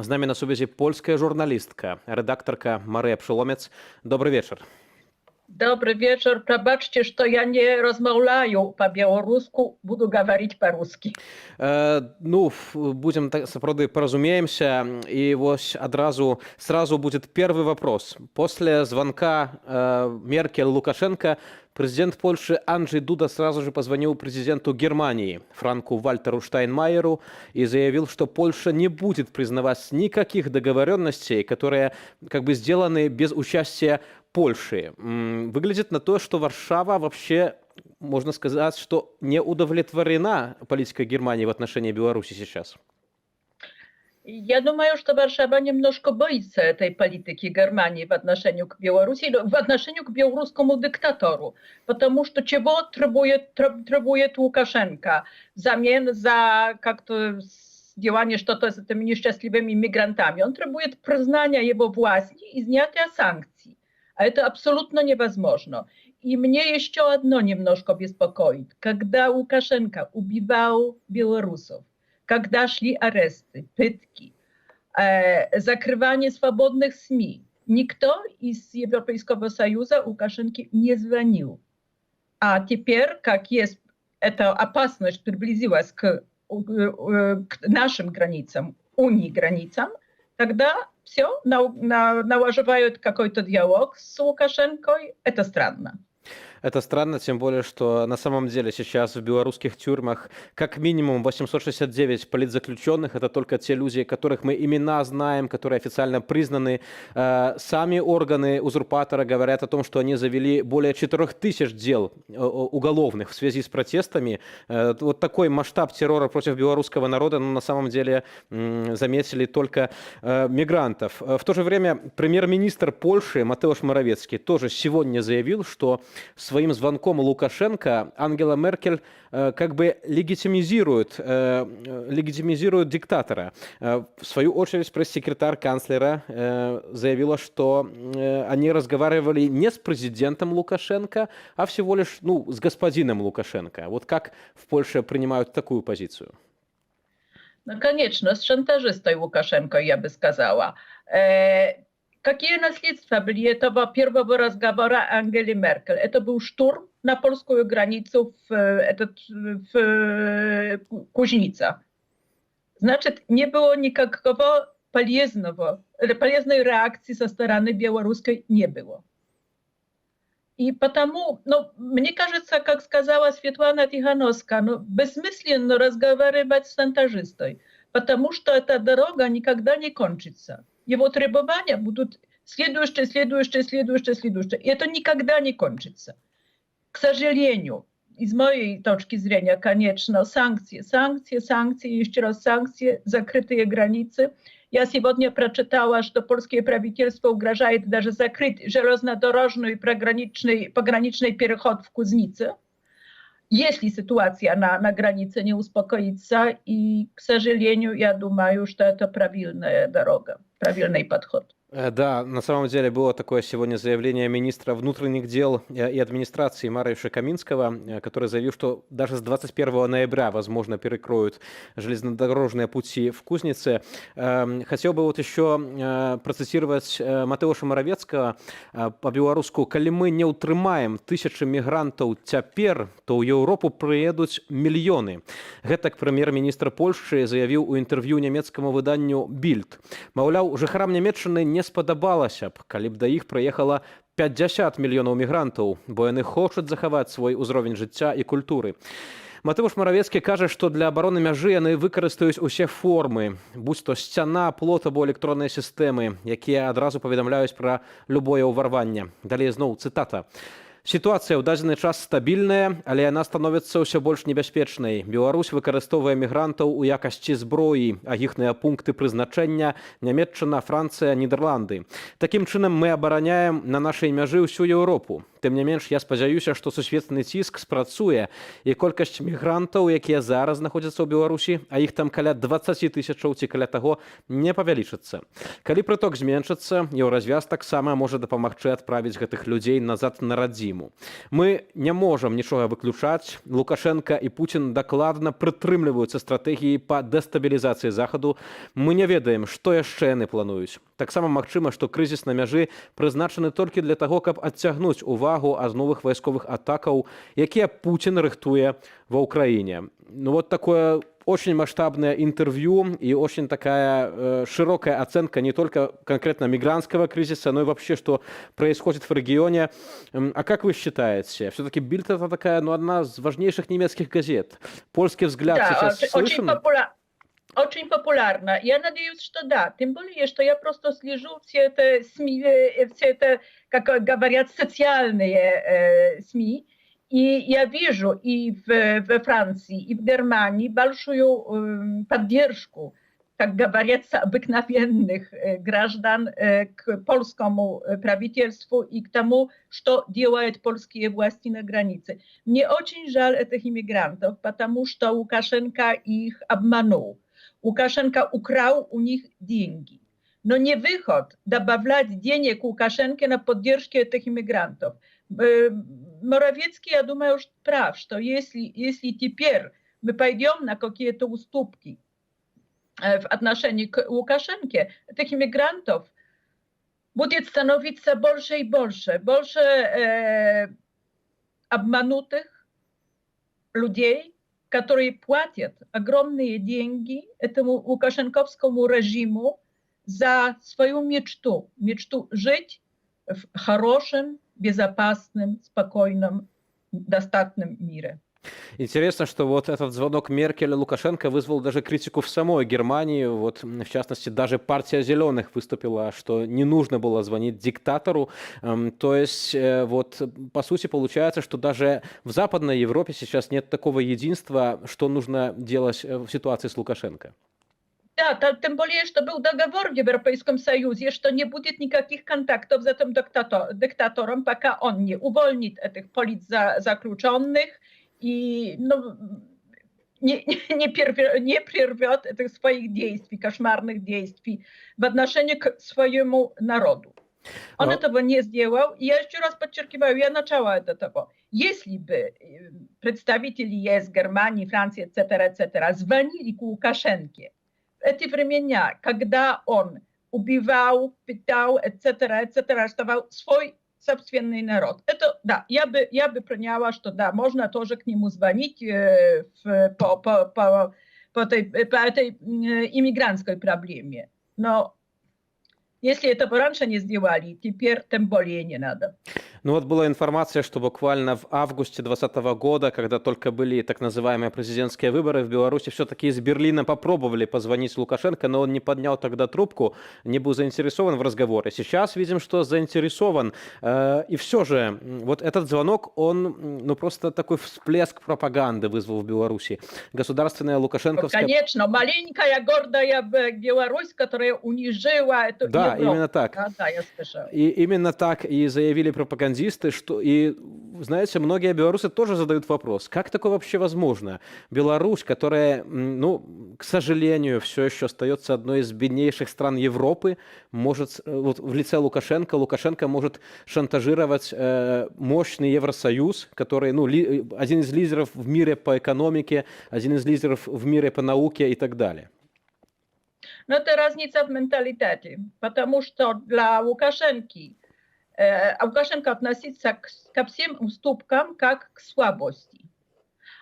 З намі на сувязі польская журналістка, редакторка Марыя Пшыломец. Добрый вечер. Добрый вечер. Пробачьте, что я не размаўляю по-белоруску, буду говорить по-русски. Ну, будем сапраўды поразумеемся. И вот сразу будет первый вопрос. После звонка Меркель-Лукашенко президент Польши Анджей Дуда сразу же позвонил президенту Германии Франку-Вальтеру Штайнмайеру и заявил, что Польша не будет признавать никаких договоренностей, которые как бы сделаны без участия Польши. Выглядит на то, что Варшава вообще, можно сказать, что не удовлетворена политикой Германии в отношении Беларуси сейчас. Я думаю, что Варшава немножко боится этой политики Германии в отношении к Беларуси, в отношении к белорусскому диктатору. Потому что чего требует Лукашенко взамен за как-то делание что-то с этими несчастливыми мигрантами? Он требует признания его власти и снятия санкций. А это абсолютно невозможно. И мне еще одно немножко беспокоит. Когда Лукашенко убивал белорусов, когда шли аресты, пытки, закрывание свободных СМИ, никто из Европейского Союза Лукашенко не звонил. А теперь, как есть эта опасность приблизилась к нашим границам, унии границам, тогда все, налаживают какой-то диалог с Лукашенко. Это странно. Это странно, тем более, что на самом деле сейчас в белорусских тюрьмах как минимум 869 политзаключенных. Это только те люди, которых мы имена знаем, которые официально признаны. Сами органы узурпатора говорят о том, что они завели более 4000 дел уголовных в связи с протестами. Вот такой масштаб террора против белорусского народа, на самом деле, заметили только мигрантов. В то же время премьер-министр Польши Матеуш Моровецкий тоже сегодня заявил, что своим звонком Лукашенко Ангела Меркель как бы легитимизирует диктатора. В свою очередь пресс-секретарь канцлера заявила, что они разговаривали не с президентом Лукашенко, а всего лишь с господином Лукашенко. Вот как в Польше принимают такую позицию? Ну, конечно, с шантажистой Лукашенко, я бы сказала. Какие наследства были этого первого разговора Ангели Меркель? Это был штурм на польскую границу в Кузнецах. Значит, не было никакого полезной реакции со стороны белорусской не было. И потому, мне кажется, как сказала Светлана Тихановская, бессмысленно разговаривать с шантажистой, потому что эта дорога никогда не кончится. Его требования будут следующие. И это никогда не кончится. К сожалению, из моей точки зрения, конечно, санкции, еще раз санкции, закрытые границы. Я сегодня прочитала, что польское правительство угрожает даже закрыть железнодорожный пограничный переход в Кузнице, если ситуация на границе не успокоится. И, к сожалению, я думаю, что это правильная дорога, правильный подход. Да, на самом деле было такое сегодня заявление министра внутренних дел и администрации Марыша Каминского, который заявил, что даже с 21 ноября, возможно, перекроют железнодорожные пути в Кузнице. Хотел бы вот еще процитировать Матеуша Моровецкого по-белоруску. «Коли мы не утрымаем тысячи мигрантов цяпер, то ў Европу приедут миллионы». Гэтак премьер-министр Польши заявил у интервью немецкому выданню «Бильд». Маўляў, жыхарам Нямецчыны не спадабалася б, калі б да іх прыехала 50 мільёнаў мігрантаў, бо яны хочуць захаваць свой узровень жыцця і культуры. Матеуш Моровецкі кажа, што для абароны мяжы яны выкарыстаюць усе формы, будь то сцяна, плот або электронныя сістэмы, якія адразу паведамляюць пра любое ўварванне. Далей зноў цытата. Ситуация ў дадзены час стабільная, але яна становіцца ўсё больш небяспечнай. Беларусь выкарыстоўвае мігрантаў у якасці зброі, а іхныя пункты прызначэння Нямецчына, Францыя, Нідерланды. Такім чынам мы абараняем на нашай мяжы ўсю Еўропу. Тым не менш, я спадзяюся, што сусветны ціск спрацуе і колькасць мігрантаў, якія зараз знаходзяцца ў Беларусі, а іх там каля 20 тысячаў ці каля таго, не павялічыцца. Калі прыток зменшыцца, Еўразвяз таксама можа дапамагчы адправіць гэтых людзей назад на радзіму. рэжыму. Мы не можам нічога выключаць. Лукашенко і Путін дакладна прытрымліваюцца стратэгіі па дэстабілізацыі захаду. Мы не ведаем, што яшчэ яны плануюць. Таксама магчыма, што крызіс на мяжы прызначаны толькі для таго, каб адцягнуць увагу ад новых вайсковых атакаў, якія Путін рыхтуе ва Ўкраіне. Ну вот такое очень масштабное интервью и очень такая широкая оценка не только конкретно мигрантского кризиса, но и вообще, что происходит в регионе. А как вы считаете? Все-таки Бильд — это такая, ну, одна из важнейших немецких газет. Польский взгляд Да, сейчас слышен? Очень популярно. Я надеюсь, что да. Тем более, что я просто слежу все это СМИ, все это, как говорят, социальные СМИ. И я вижу и во Франции, и в Германии большую поддержку, как говорится, обыкновенных граждан к польскому правительству и к тому, что делают польские власти на границе. Мне очень жаль этих иммигрантов, потому что Лукашенко их обманул. Лукашенко украл у них деньги. Но не выход добавлять денег Лукашенко на поддержку этих иммигрантов. Моровецкий, я думаю, прав, что если теперь мы пойдем на какие-то уступки в отношении к Лукашенко, этих иммигрантов будет становиться больше и больше. Больше обманутых людей, которые платят огромные деньги этому лукашенковскому режиму за свою мечту. Мечту жить в хорошем, безопасном, спокойном, достаточном мире. Интересно, что вот этот звонок Меркель и Лукашенко вызвал даже критику в самой Германии. Вот, в частности, даже партия «Зеленых» выступила, что не нужно было звонить диктатору. То есть, вот, по сути, получается, что даже в Западной Европе сейчас нет такого единства, что нужно делать в ситуации с Лукашенко. Да, тем более, что был договор в Европейском Союзе, что не будет никаких контактов с этим диктатором, пока он не увольнит этих политзаключенных и не прервет этих своих действий, кошмарных действий в отношении к своему народу. Он этого не сделал. И я еще раз подчеркиваю, я начала от этого. Если бы представители ЕС, Германии, Франции, etc., звонили к Лукашенко в эти времена, когда он убивал, пытал, etc., оставал свой собственный народ. Это, да, я бы приняла, что да, можно тоже к нему звонить по этой иммигрантской проблеме. Но если этого раньше не сделали, теперь тем более не надо. Ну вот была информация, что буквально в августе 2020 года, когда только были так называемые президентские выборы в Беларуси, все-таки из Берлина попробовали позвонить Лукашенко, но он не поднял тогда трубку, не был заинтересован в разговоре. Сейчас видим, что заинтересован. И все же, вот этот звонок, он, ну, просто такой всплеск пропаганды вызвал в Беларуси. Государственная лукашенковская... Ну, конечно, маленькая гордая Беларусь, которая унижила эту Да, Европу. именно так. Да, я слышала. И именно так и заявили пропагандисты, что и, знаете, многие белорусы тоже задают вопрос, как такое вообще возможно? Беларусь, которая, ну, к сожалению, все еще остается одной из беднейших стран Европы, может, вот в лице Лукашенко может шантажировать мощный Евросоюз, который, ну, один из лидеров в мире по экономике, один из лидеров в мире по науке и так далее. Но это разница в менталитете, потому что для Лукашенко относится ко всем уступкам как к слабости.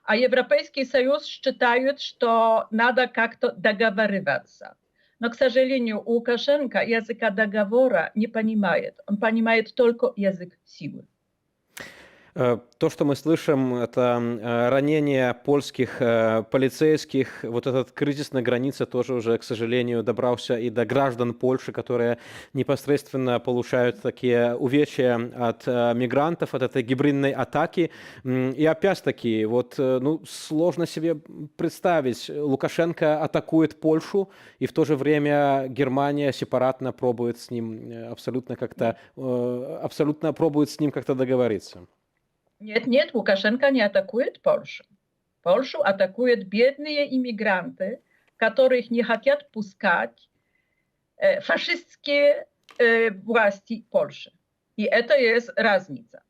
А Европейский Союз считает, что надо как-то договариваться. Но, к сожалению, Лукашенко языка договора не понимает. Он понимает только язык силы. То, что мы слышим, это ранения польских полицейских. Вот этот кризис на границе тоже уже, к сожалению, добрался и до граждан Польши, которые непосредственно получают такие увечья от мигрантов, от этой гибридной атаки. И опять-таки, вот, ну, сложно себе представить, Лукашенко атакует Польшу, и в то же время Германия сепаратно пробует с ним абсолютно пробует с ним как-то договориться. Нет, Лукашенко не атакует Польшу. Польшу атакуют бедные иммигранты, которых не хотят пускать фашистские власти Польши. И это есть разница.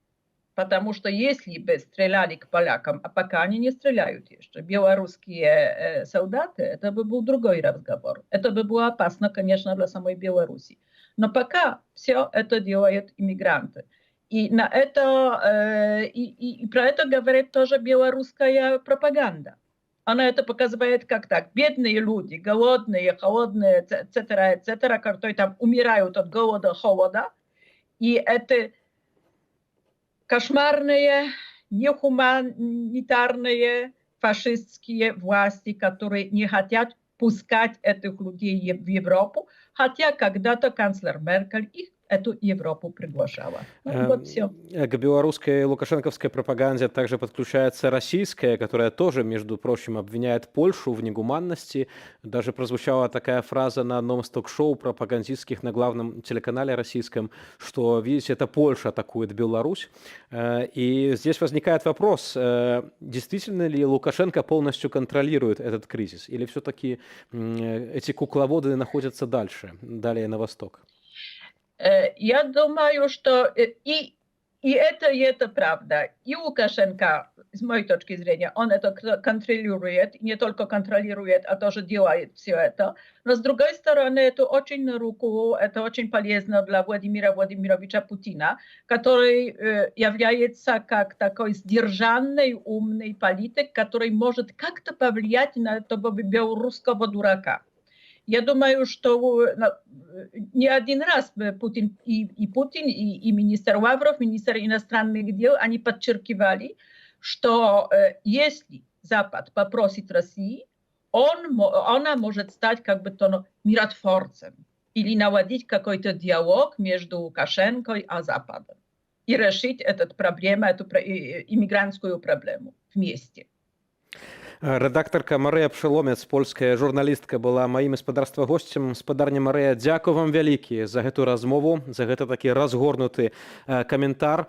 Потому что если бы стреляли к полякам, а пока они не стреляют еще, белорусские солдаты, это бы был другой разговор. Это бы было опасно, конечно, для самой Беларуси. Но пока все это делают иммигранты. И на это, и про это говорит тоже белорусская пропаганда. Она это показывает как так. Бедные люди, голодные, холодные, etc., которые там умирают от голода, холода. И это кошмарные, нехуманитарные фашистские власти, которые не хотят пускать этих людей в Европу, хотя когда-то канцлер Меркель их эту Европу приглашала. Ну, вот все. К белорусской лукашенковской пропаганде также подключается российская, которая тоже, между прочим, обвиняет Польшу в негуманности. Даже прозвучала такая фраза на одном из ток-шоу пропагандистских на главном телеканале российском, что, видите, это Польша атакует Беларусь. И здесь возникает вопрос, действительно ли Лукашенко полностью контролирует этот кризис, или все-таки эти кукловоды находятся дальше, далее на восток? Я думаю, что и это правда. И Лукашенко, с моей точки зрения, он это контролирует, не только контролирует, а тоже делает все это. Но с другой стороны, это очень на руку, это очень полезно для Владимира Владимировича Путина, который является как такой сдержанный, умный политик, который может как-то повлиять на этого белорусского дурака. Я думаю, что не один раз Путин, и министр Лавров, министр иностранных дел, они подчеркивали, что если Запад попросит России, она может стать как бы миротворцем или наладить какой-то диалог между Лукашенко и Западом и решить эту проблему, эту иммигрантскую проблему вместе. Рэдактарка Марыя Пшаломец, польская журналістка, была маім гаспадарства госцем. Спадарня Марыя, дзякую вам вялікі за гэту размову, за гэта такі разгорнуты каментар.